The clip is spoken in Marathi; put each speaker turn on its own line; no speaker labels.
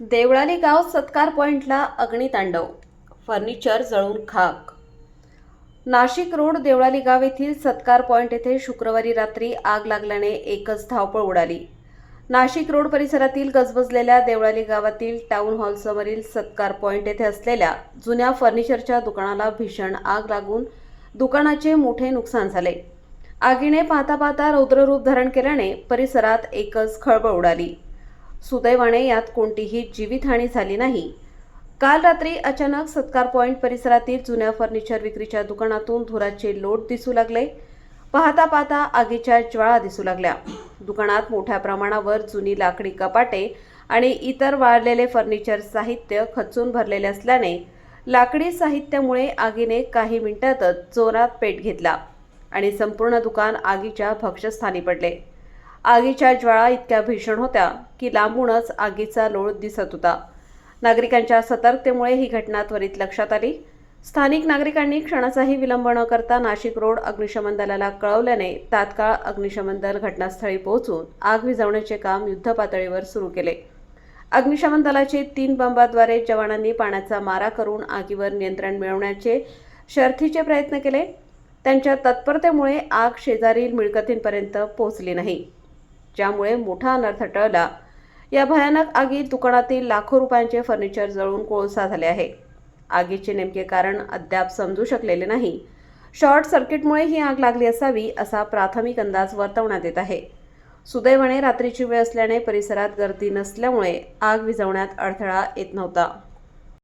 देवळाली गाव सत्कार पॉइंटला अग्नितांडव, फर्निचर जळून खाक। नाशिक रोड देवळाली गाव येथील सत्कार पॉइंट येथे शुक्रवारी रात्री आग लागल्याने एकच धावपळ उडाली। नाशिक रोड परिसरातील गजबजलेल्या देवळाली गावातील टाउन हॉल समोरील सत्कार पॉइंट येथे असलेल्या जुन्या फर्निचरच्या दुकानाला भीषण आग लागून दुकानाचे मोठे नुकसान झाले। आगीने पाहता पाहता रौद्ररूप धारण केल्याने परिसरात एकच खळबळ उडाली। सुदैवाने यात कोणतीही जीवितहानी झाली नाही। काल रात्री अचानक सत्कार पॉइंट परिसरातील जुन्या फर्निचर विक्रीच्या दुकानातून धुराचे लोट दिसू लागले। पाहता पाहता आगीच्या ज्वाळा दिसू लागल्या। दुकानात मोठ्या प्रमाणावर जुनी लाकडी कपाटे आणि इतर वाळलेले फर्निचर साहित्य खचून भरलेले असल्याने लाकडी साहित्यामुळे आगीने काही मिनिटातच जोरात पेट घेतला आणि संपूर्ण दुकान आगीच्या भक्ष्यस्थानी पडले। आगीच्या ज्वाळा इतक्या भीषण होत्या की लांबूनच आगीचा लोळ दिसत होता। नागरिकांच्या सतर्कतेमुळे ही घटना त्वरित लक्षात आली। स्थानिक नागरिकांनी क्षणाचाही विलंब न करता नाशिक रोड अग्निशमन दलाला कळवल्याने तात्काळ अग्निशमन दल घटनास्थळी पोहोचून आग विझवण्याचे काम युद्धपातळीवर सुरू केले। अग्निशमन दलाचे 3 बंबाद्वारे जवानांनी पाण्याचा मारा करून आगीवर नियंत्रण मिळवण्याचे शर्थीचे प्रयत्न केले। त्यांच्या तत्परतेमुळे आग शेजारील मिळकतींपर्यंत पोहोचली नाही, ज्यामुळे मोठा अनर्थ टळला। या भयानक आगीत दुकानातील लाखो रुपयांचे फर्निचर जळून कोळसा झाले आहे। आगीचे नेमके कारण अद्याप समजू शकलेले नाही। शॉर्ट सर्किटमुळे ही आग लागली असावी असा प्राथमिक अंदाज वर्तवण्यात येत आहे। सुदैवाने रात्रीची वेळ असल्याने परिसरात गर्दी नसल्यामुळे आग विझवण्यात अडथळा येत नव्हता।